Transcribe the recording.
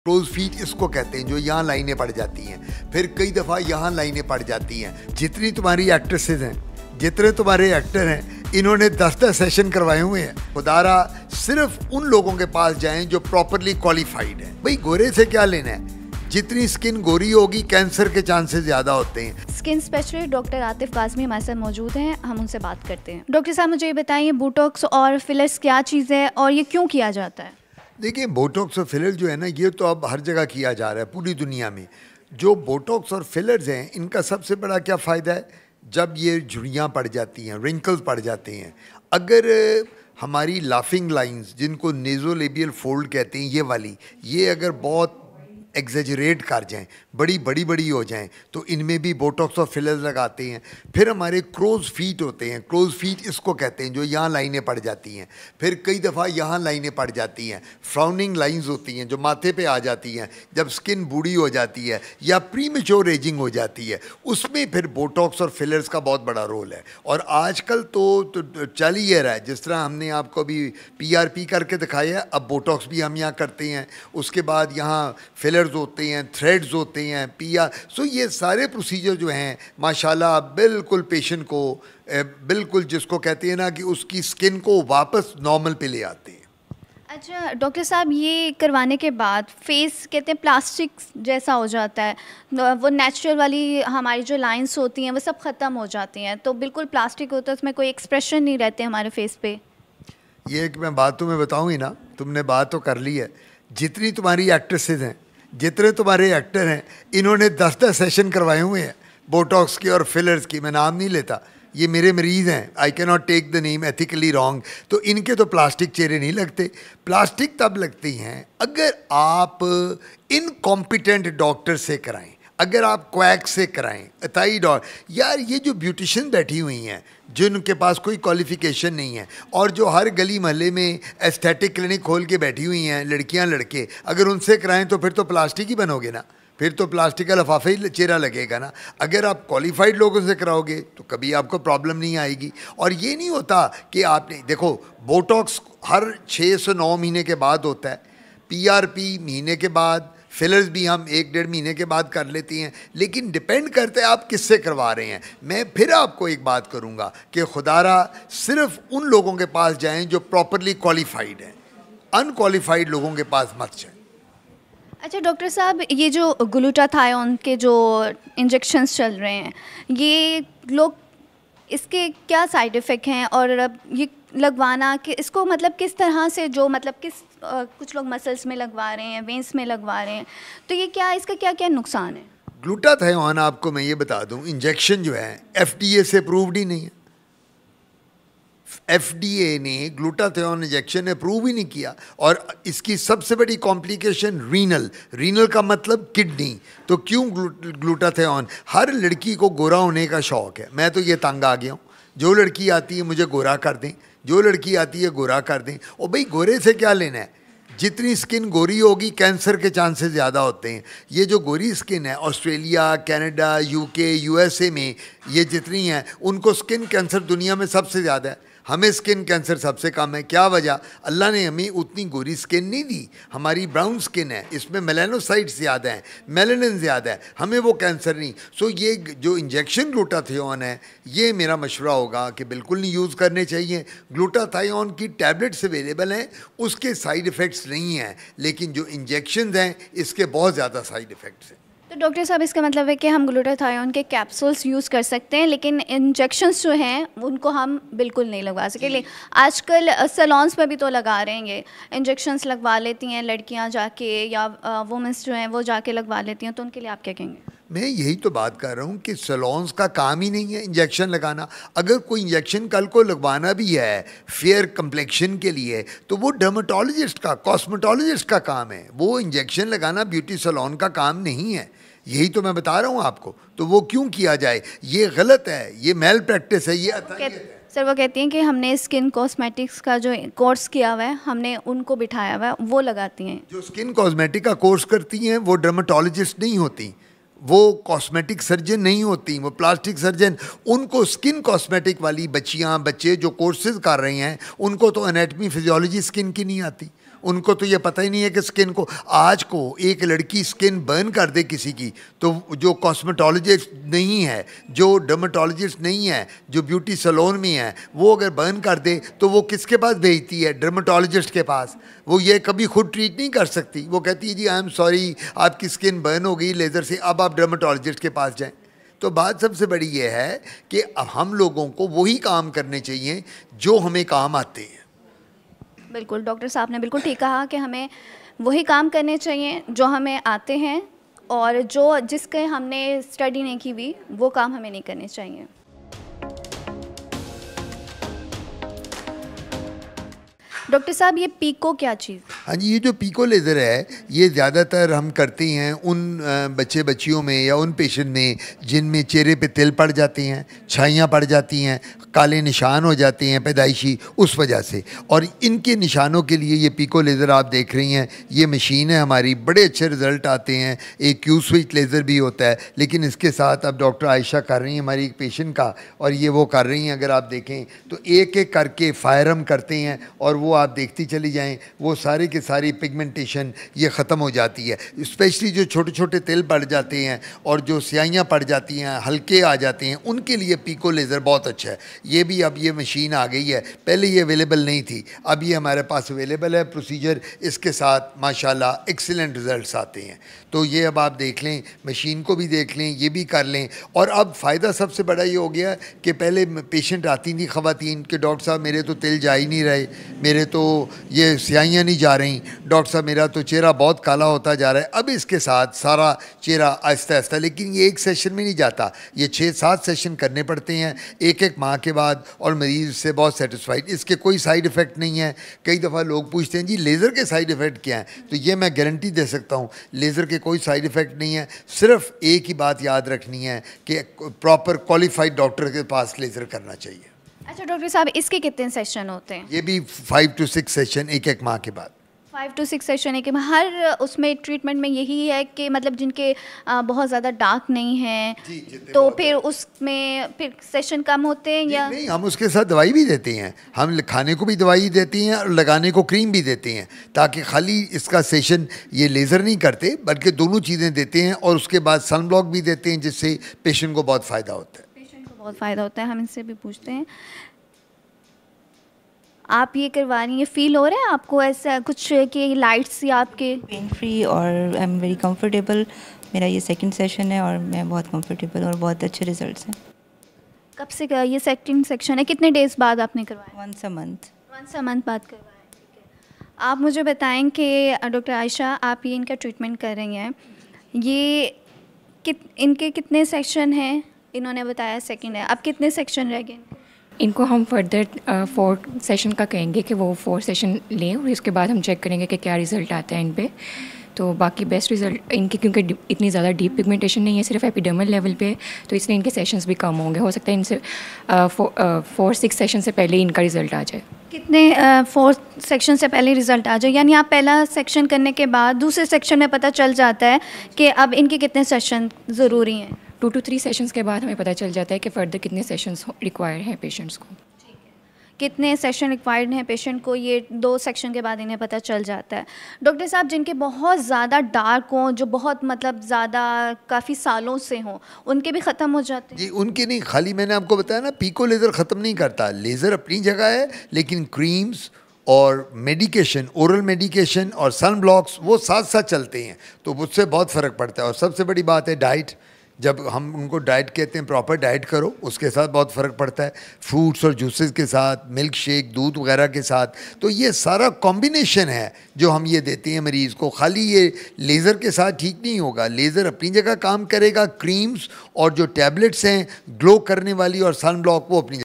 Close feet इसको कहते हैं, जो यहाँ लाइनें पड़ जाती हैं, फिर कई दफ़ा यहाँ लाइनें पड़ जाती हैं। जितनी तुम्हारी एक्ट्रेसेस हैं, जितने तुम्हारे एक्टर हैं, इन्होंने 10-10 सेशन करवाए हुए हैं। खुदारा सिर्फ उन लोगों के पास जाएं जो प्रॉपरली क्वालिफाइड हैं। भाई गोरे से क्या लेना है, जितनी स्किन गोरी होगी कैंसर के चांसेस ज़्यादा होते हैं। Skin specialist doctor Atif Kazmi हमारे साथ मौजूद हैं, हम उनसे बात करते हैं। डॉक्टर साहब मुझे ये बताइए, बोटॉक्स और फिलर्स क्या चीज़ है और ये क्यों किया जाता है? देखिए, बोटॉक्स और फिलर जो है ना, ये तो अब हर जगह किया जा रहा है पूरी दुनिया में। जो बोटॉक्स और फिलर्स हैं, इनका सबसे बड़ा क्या फ़ायदा है, जब ये झुर्रियाँ पड़ जाती हैं, रिंकल्स पड़ जाते हैं, अगर हमारी लाफिंग लाइंस जिनको नेज़ोलेबियल फोल्ड कहते हैं, ये वाली, ये अगर बहुत एग्जेजरेट कर जाएं, बड़ी हो जाएं, तो इनमें भी बोटॉक्स और फिलर्स लगाते हैं। फिर हमारे क्लोज फीट होते हैं, क्लोज फीट इसको कहते हैं, जो यहाँ लाइनें पड़ जाती हैं, फिर कई दफ़ा यहाँ लाइनें पड़ जाती हैं, फ्राउनिंग लाइंस होती हैं जो माथे पे आ जाती हैं जब स्किन बूढ़ी हो जाती है या प्रीमेच्योर एजिंग हो जाती है, उसमें फिर बोटॉक्स और फिलर्स का बहुत बड़ा रोल है। और आजकल तो चल ही रहा है, जिस तरह हमने आपको अभी PRP करके दिखाया है, अब बोटॉक्स भी हम यहाँ करते हैं, उसके बाद यहाँ फिलर होते हैं, थ्रेड्स होते हैं, PR। सो ये सारे प्रोसीजर जो हैं माशाल्लाह बिल्कुल पेशेंट को बिल्कुल जिसको कहते हैं ना कि उसकी स्किन को वापस नॉर्मल पे ले आते हैं। अच्छा डॉक्टर साहब, ये करवाने के बाद फेस कहते हैं प्लास्टिक जैसा हो जाता है, वो नेचुरल वाली हमारी जो लाइंस होती हैं वो सब ख़त्म हो जाती हैं, तो बिल्कुल प्लास्टिक होता है, उसमें कोई एक्सप्रेशन नहीं रहते हमारे फेस पे। ये एक मैं बात तुम्हें बताऊँ ही ना, तुमने बात तो कर ली है। जितनी तुम्हारी एक्ट्रेसेस हैं, जितने तुम्हारे एक्टर हैं, इन्होंने 10-10 सेशन करवाए हुए हैं बोटॉक्स की और फिलर्स की। मैं नाम नहीं लेता, ये मेरे मरीज़ हैं, I can not take the name ethically wrong. तो इनके तो प्लास्टिक चेहरे नहीं लगते। प्लास्टिक तब लगती हैं अगर आप इनकॉम्पिटेंट डॉक्टर से कराएं, अगर आप क्वैक से कराएं, अताई डॉक्टर। यार ये जो ब्यूटिशियन बैठी हुई हैं जिनके पास कोई क्वालिफ़िकेशन नहीं है, और जो हर गली महल्ले में एस्थेटिक क्लिनिक खोल के बैठी हुई हैं लड़कियां लड़के, अगर उनसे कराएं तो फिर तो प्लास्टिक ही बनोगे ना, फिर तो प्लास्टिक का लिफाफा ही चेहरा लगेगा ना। अगर आप क्वालिफाइड लोगों से कराओगे तो कभी आपको प्रॉब्लम नहीं आएगी। और ये नहीं होता कि आपने देखो, बोटॉक्स हर 6 से 9 महीने के बाद होता है, PRP महीने के बाद, फिलर्स भी हम 1-1.5 महीने के बाद कर लेती हैं, लेकिन डिपेंड करता है आप किससे करवा रहे हैं। मैं फिर आपको एक बात करूंगा कि खुदारा सिर्फ उन लोगों के पास जाएं जो प्रॉपरली क्वालिफाइड हैं, अनक्वालिफाइड लोगों के पास मत जाएं। अच्छा डॉक्टर साहब, ये जो ग्लूटाथायोन के जो इंजेक्शंस चल रहे हैं, ये लोग इसके क्या साइड इफ़ेक्ट हैं, और ये लगवाना कि इसको मतलब किस तरह से, जो मतलब किस कुछ लोग मसल्स में लगवा रहे हैं, वेंस में लगवा रहे हैं, तो ये क्या, इसका क्या क्या नुकसान है? ग्लूटाथायोन आपको मैं ये बता दूं, इंजेक्शन जो है FDA से अप्रूव्ड ही नहीं है। FDA ने ग्लूटाथायोन इंजेक्शन अप्रूव ही नहीं किया। और इसकी सबसे बड़ी कॉम्प्लिकेशन रीनल का मतलब किडनी। तो क्यों ग्लूटाथायोन? हर लड़की को गोरा होने का शौक़ है। मैं तो ये तंग आ गया हूँ, जो लड़की आती है मुझे गोरा कर दें, जो लड़की आती है गोरा कर दें। और भाई गोरे से क्या लेना है, जितनी स्किन गोरी होगी कैंसर के चांसेस ज़्यादा होते हैं। ये जो गोरी स्किन है, ऑस्ट्रेलिया, कनाडा, UK, USA में ये जितनी हैं, उनको स्किन कैंसर दुनिया में सबसे ज़्यादा है, हमें स्किन कैंसर सबसे कम है। क्या वजह? अल्लाह ने हमें उतनी गोरी स्किन नहीं दी, हमारी ब्राउन स्किन है, इसमें मेलानोसाइट्स ज़्यादा हैं, मेलानिन ज़्यादा है, हमें वो कैंसर नहीं। सो ये जो इंजेक्शन ग्लूटाथायोन है, ये मेरा मशवरा होगा कि बिल्कुल नहीं यूज़ करने चाहिए। ग्लूटाथायोन की टैबलेट्स अवेलेबल हैं, उसके साइड इफ़ेक्ट्स नहीं हैं, लेकिन जो इंजेक्शन हैं इसके बहुत ज़्यादा साइड इफ़ेक्ट्स हैं। तो डॉक्टर साहब, इसका मतलब है कि हम ग्लूटाथायोन के कैप्सूल्स यूज़ कर सकते हैं, लेकिन इंजेक्शंस जो हैं उनको हम बिल्कुल नहीं लगवा सके। आजकल सैलून्स में भी तो लगा रहे हैं, ये इंजेक्शंस लगवा लेती हैं लड़कियां जाके, या वुमेंस जो हैं वो जाके लगवा लेती हैं, तो उनके लिए आप क्या कहेंगे? मैं यही तो बात कर रहा हूँ कि सैलून्स का काम ही नहीं है इंजेक्शन लगाना। अगर कोई इंजेक्शन कल को लगवाना भी है फेयर कम्प्लेक्शन के लिए, तो वो डर्मेटोलॉजिस्ट का, कॉस्मेटोलॉजिस्ट का काम है। वो इंजेक्शन लगाना ब्यूटी सैलून का काम नहीं है। यही तो मैं बता रहा हूँ आपको। तो वो क्यों किया जाए? ये गलत है, ये मेल प्रैक्टिस है, ये सर वो कहती हैं कि हमने स्किन कॉस्मेटिक्स का जो कोर्स किया हुआ है, हमने उनको बिठाया हुआ है, वो लगाती हैं। जो स्किन कॉस्मेटिक का कोर्स करती हैं वो डर्मेटोलॉजिस्ट नहीं होती, वो कॉस्मेटिक सर्जन नहीं होती, वो प्लास्टिक सर्जन। उनको स्किन कॉस्मेटिक वाली बच्चियां बच्चे जो कोर्सेज कर रहे हैं, उनको तो एनाटमी फिजियोलॉजी स्किन की नहीं आती, उनको तो ये पता ही नहीं है कि स्किन को, आज को एक लड़की स्किन बर्न कर दे किसी की, तो जो कॉस्मेटोलॉजिस्ट नहीं है, जो डर्मेटोलॉजिस्ट नहीं है, जो ब्यूटी सैलून में है, वो अगर बर्न कर दे तो वो किसके पास भेजती है? डर्मेटोलॉजिस्ट के पास। वो ये कभी खुद ट्रीट नहीं कर सकती, वो कहती है जी आई एम सॉरी आपकी स्किन बर्न हो गई लेज़र से, अब आप डर्मेटोलॉजिस्ट के पास जाएं। तो बात सबसे बड़ी ये है कि हम लोगों को वही काम करने चाहिए जो हमें काम आते हैं। बिल्कुल, डॉक्टर साहब ने बिल्कुल ठीक कहा कि हमें वही काम करने चाहिए जो हमें आते हैं, और जो जिसके हमने स्टडी नहीं की हुई वो काम हमें नहीं करने चाहिए। डॉक्टर साहब, ये पीको क्या चीज़? हाँ जी, ये जो पीको लेज़र है ये ज़्यादातर हम करते हैं उन बच्चे बच्चियों में या उन पेशेंट में जिनमें चेहरे पे तिल पड़ जाते हैं, छाइयाँ पड़ जाती हैं, काले निशान हो जाते हैं पैदाइशी, उस वजह से। और इनके निशानों के लिए ये पीको लेज़र आप देख रही हैं, ये मशीन है हमारी, बड़े अच्छे रिज़ल्ट आते हैं। एक क्यू स्विच लेज़र भी होता है, लेकिन इसके साथ अब डॉक्टर आयशा कर रही हैं हमारी एक पेशेंट का, और ये वो कर रही हैं, अगर आप देखें तो एक एक करके फायर हम करते हैं, और वो आप देखती चली जाएं, वो सारी की सारी पिगमेंटेशन ये ख़त्म हो जाती है। स्पेशली जो छोटे छोटे तिल पड़ जाते हैं और जो स्याहियाँ पड़ जाती हैं, हल्के आ जाते हैं, उनके लिए पीको लेज़र बहुत अच्छा है। ये भी अब ये मशीन आ गई है, पहले ये अवेलेबल नहीं थी, अब ये हमारे पास अवेलेबल है प्रोसीजर, इसके साथ माशाल्लाह एक्सीलेंट रिज़ल्ट्स आते हैं। तो ये अब आप देख लें, मशीन को भी देख लें, ये भी कर लें। और अब फ़ायदा सबसे बड़ा ये हो गया कि पहले पेशेंट आती थी ख़वातीन कि डॉक्टर साहब मेरे तो तिल जा ही नहीं रहे, मेरे तो ये स्याहियाँ नहीं जा रही, डॉक्टर साहब मेरा तो चेहरा बहुत काला होता जा रहा है। अब इसके साथ सारा चेहरा आहिस्ता आहिस्ता, लेकिन ये एक सेशन में नहीं जाता, ये 6-7 सेशन करने पड़ते हैं एक एक माह के बाद, और मरीज़ से बहुत सेटिस्फाइड। इसके कोई साइड इफ़ेक्ट नहीं है। कई दफ़ा लोग पूछते हैं जी लेज़र के साइड इफ़ेक्ट क्या हैं, तो ये मैं गारंटी दे सकता हूँ लेज़र के कोई साइड इफ़ेक्ट नहीं है। सिर्फ एक ही बात याद रखनी है कि प्रॉपर क्वालिफाइड डॉक्टर के पास लेज़र करना चाहिए। अच्छा डॉक्टर साहब, इसके कितने सेशन होते हैं? ये भी 5 to 6 सेशन एक एक माह के बाद। 5 to 6 सेशन है कि हर उसमें ट्रीटमेंट में यही है कि मतलब जिनके बहुत ज़्यादा डार्क नहीं हैं तो फिर उसमें फिर सेशन कम होते हैं या नहीं? हम उसके साथ दवाई भी देते हैं, हम खाने को भी दवाई देती हैं और लगाने को क्रीम भी देते हैं, ताकि खाली इसका सेशन ये लेज़र नहीं करते बल्कि दोनों चीज़ें देते हैं, और उसके बाद सन ब्लॉक भी देते हैं, जिससे पेशेंट को बहुत फ़ायदा होता है। पेशेंट को बहुत फ़ायदा होता है। हम इनसे भी पूछते हैं, आप ये करवा रही हैं, फील हो रहा है आपको ऐसा कुछ कि लाइट्स या आपके? पेन फ्री और आई एम वेरी कंफर्टेबल। मेरा ये सेकंड सेशन है और मैं बहुत कंफर्टेबल और बहुत अच्छे रिजल्ट्स हैं। कब से ये सेकंड सेक्शन है, कितने डेज़ बाद आपने करवाया? वंस अ मंथ बाद करवाया। ठीक है, आप मुझे बताएं कि डॉक्टर आयशा, आप ये इनका ट्रीटमेंट कर रही हैं, ये इनके कितने सेक्शन हैं? इन्होंने बताया सेकंड है, अब कितने सेक्शन रह गए? इनको हम फर्दर 4 सेशन का कहेंगे कि वो 4 सेशन लें, और इसके बाद हम चेक करेंगे कि क्या रिज़ल्ट आता है इन पे। तो बाकी बेस्ट रिज़ल्ट इनके, क्योंकि इतनी ज़्यादा डीप पिगमेंटेशन नहीं है, सिर्फ एपिडर्मल लेवल पे, तो इसलिए इनके सेशंस भी कम होंगे। हो सकता है इनसे 4-6 सेशन से पहले इनका रिज़ल्ट आ जाए। कितने 4 सेक्शन से पहले रिज़ल्ट आ जाए, यानी आप पहला सेक्शन करने के बाद दूसरे सेक्शन में पता चल जाता है कि अब इनके कितने सेशन ज़रूरी हैं? 2 to 3 सेशंस के बाद हमें पता चल जाता है कि फ़र्दर कितने सेशंस रिक्वायर हैं पेशेंट्स को। कितने सेशन रिक्वायर्ड हैं पेशेंट को, ये 2 सेक्शन के बाद इन्हें पता चल जाता है। डॉक्टर साहब, जिनके बहुत ज़्यादा डार्क हों, जो बहुत मतलब ज़्यादा काफ़ी सालों से हों, उनके भी ख़त्म हो जाते हैं? जी उनके नहीं, खाली मैंने आपको बताया ना, पीको लेज़र ख़त्म नहीं करता। लेज़र अपनी जगह है, लेकिन क्रीम्स और मेडिकेशन, ओरल मेडिकेशन और सन ब्लॉक्स वो साथ साथ चलते हैं, तो उससे बहुत फ़र्क पड़ता है। और सबसे बड़ी बात है डाइट, जब हम उनको डाइट कहते हैं प्रॉपर डाइट करो, उसके साथ बहुत फ़र्क पड़ता है। फ्रूट्स और जूसेस के साथ, मिल्क शेक, दूध वगैरह के साथ, तो ये सारा कॉम्बिनेशन है जो हम ये देते हैं मरीज़ को। खाली ये लेज़र के साथ ठीक नहीं होगा, लेज़र अपनी जगह काम करेगा, क्रीम्स और जो टैबलेट्स हैं ग्लो करने वाली और सन ब्लॉक वो अपनी